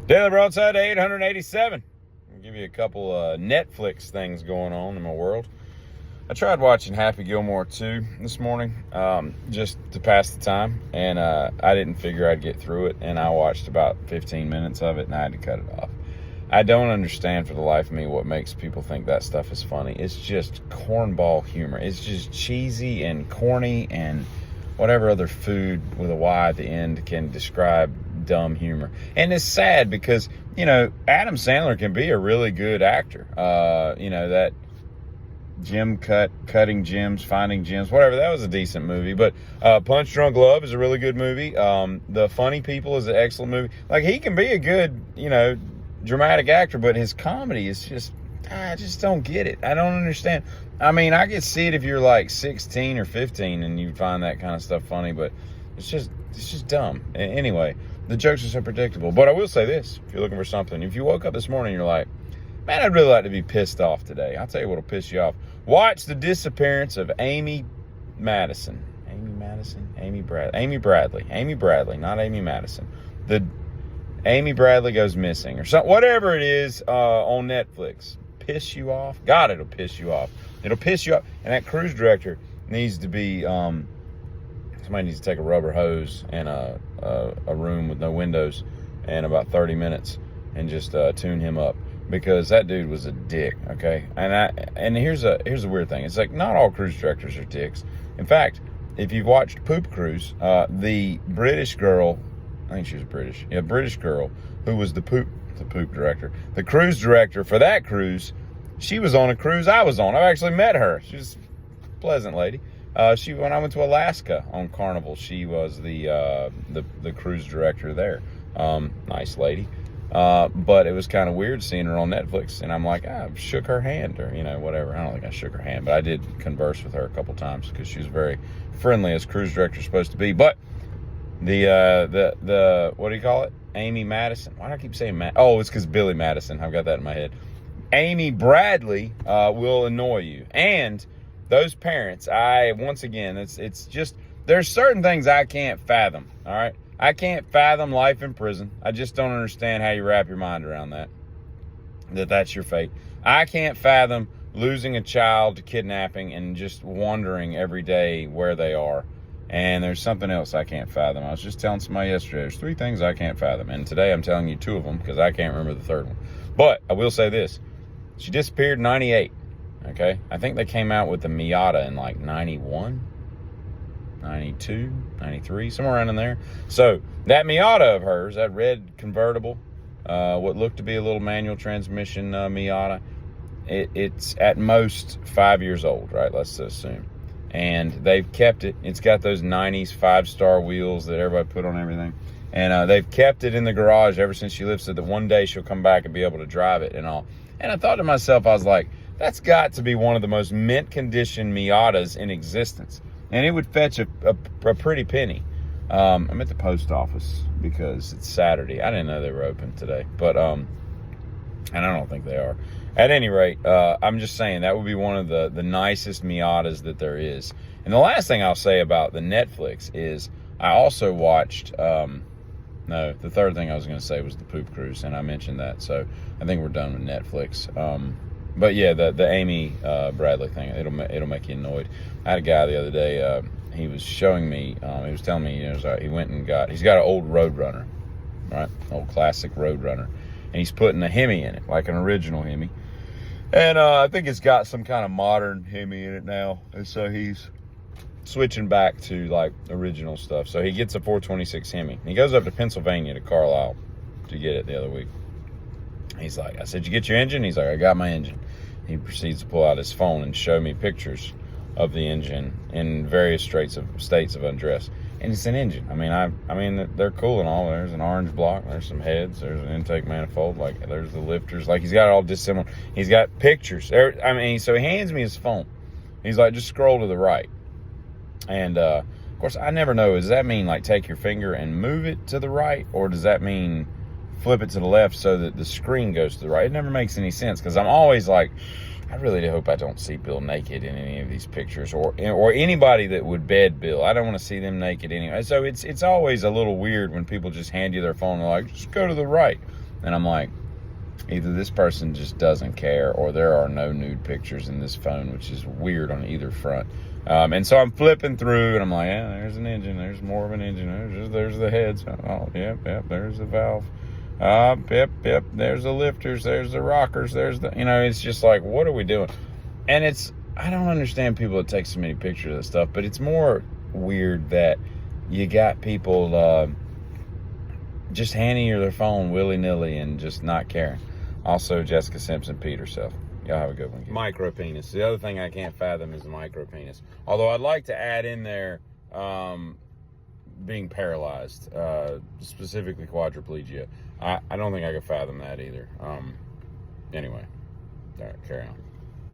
Daily Broadside 887. I'll give you a couple Netflix things going on in my world. I tried watching Happy Gilmore 2 this morning just to pass the time, and I didn't figure I'd get through it, and I watched about 15 minutes of it, and I had to cut it off. I don't understand for the life of me what makes people think that stuff is funny. It's just cornball humor. It's just cheesy and corny and whatever other food with a Y at the end can describe dumb humor. And it's sad because, Adam Sandler can be a really good actor. That cutting gems, finding gems, whatever, that was a decent movie. But Punch Drunk Love is a really good movie. The Funny People is an excellent movie. Like, he can be a good, dramatic actor, but his comedy is just, I just don't get it. I don't understand. I mean, I could see it if you're like 16 or 15 and you find that kind of stuff funny, but it's just dumb. Anyway, the jokes are so predictable. But I will say this, if you're looking for something, if you woke up this morning and you're like, man, I'd really like to be pissed off today, I'll tell you what'll piss you off. Watch the disappearance of Amy Bradley, not Amy Madison. Amy Bradley goes missing or something, whatever it is, on Netflix. Piss you off? God, it'll piss you off. It'll piss you off. And that cruise director needs to be, somebody needs to take a rubber hose and a room with no windows and about 30 minutes and just tune him up, because that dude was a dick. Okay, and here's a weird thing. It's like, not all cruise directors are dicks. In fact, if you've watched Poop Cruise, the British girl, I think she was British, British girl who was the poop director, the cruise director for that cruise, she was on a cruise I was on. I've actually met her. She's a pleasant lady. When I went to Alaska on Carnival, she was the cruise director there. Nice lady. But it was kind of weird seeing her on Netflix, and I'm like, I shook her hand, or whatever. I don't think I shook her hand, but I did converse with her a couple times because she was very friendly, as cruise director's supposed to be. But the what do you call it? Amy Madison. Why do I keep saying Oh, it's because Billy Madison. I've got that in my head. Amy Bradley will annoy you. And those parents, it's just, there's certain things I can't fathom, all right? I can't fathom life in prison. I just don't understand how you wrap your mind around that's your fate. I can't fathom losing a child to kidnapping and just wondering every day where they are. And there's something else I can't fathom. I was just telling somebody yesterday, there's 3 things I can't fathom. And today I'm telling you 2 of them because I can't remember the third one. But I will say this. She disappeared in 98. Okay? I think they came out with the Miata in like 91, 92, 93, somewhere around in there. So that Miata of hers, that red convertible, what looked to be a little manual transmission Miata, it's at most 5 years old, right? Let's assume. And they've kept it. It's got those 90s 5-star wheels that everybody put on everything. And they've kept it in the garage ever since she lived, so that one day she'll come back and be able to drive it and all. And I thought to myself, I was like, that's got to be one of the most mint condition Miatas in existence. And it would fetch a pretty penny. I'm at the post office because it's Saturday. I didn't know they were open today. But, and I don't think they are. At any rate, I'm just saying that would be one of the nicest Miatas that there is. And the last thing I'll say about the Netflix is I also watched, the third thing I was going to say was the Poop Cruise, and I mentioned that. So I think we're done with Netflix. But yeah, the Amy Bradley thing, it'll make you annoyed. I had a guy the other day, he was showing me, he was telling me, he went and he's got an old Roadrunner, right? Old classic Roadrunner. And he's putting a Hemi in it, like an original Hemi. And I think it's got some kind of modern Hemi in it now. And so he's switching back to like original stuff. So he gets a 426 Hemi. And he goes up to Pennsylvania to Carlisle to get it the other week. He's like, I said, you get your engine? He's like, I got my engine. He proceeds to pull out his phone and show me pictures of the engine in various states of undress. And it's an engine. I mean, they're cool and all. There's an orange block. There's some heads. There's an intake manifold. Like, there's the lifters. Like, he's got it all dissimilar. He's got pictures. So he hands me his phone. He's like, just scroll to the right. And, of course, I never know. Does that mean, like, take your finger and move it to the right? Or does that mean flip it to the left so that the screen goes to the right? It never makes any sense, because I'm always like, I really hope I don't see Bill naked in any of these pictures, or anybody that would bed Bill. I don't want to see them naked anyway. So it's always a little weird when people just hand you their phone and they're like, just go to the right. And I'm like, either this person just doesn't care, or there are no nude pictures in this phone, which is weird on either front. And so I'm flipping through, and I'm like, yeah, there's an engine. There's more of an engine. There's the heads. Oh, yep. There's the valve. Yep. There's the lifters. There's the rockers. There's the, it's just like, what are we doing? And I don't understand people that take so many pictures of this stuff, but it's more weird that you got people just handing you their phone willy-nilly and just not caring. Also, Jessica Simpson peed herself. Y'all have a good one. Micro penis. The other thing I can't fathom is the micro penis. Although I'd like to add in there being paralyzed, specifically quadriplegia. I don't think I could fathom that either. Anyway, all right, carry on.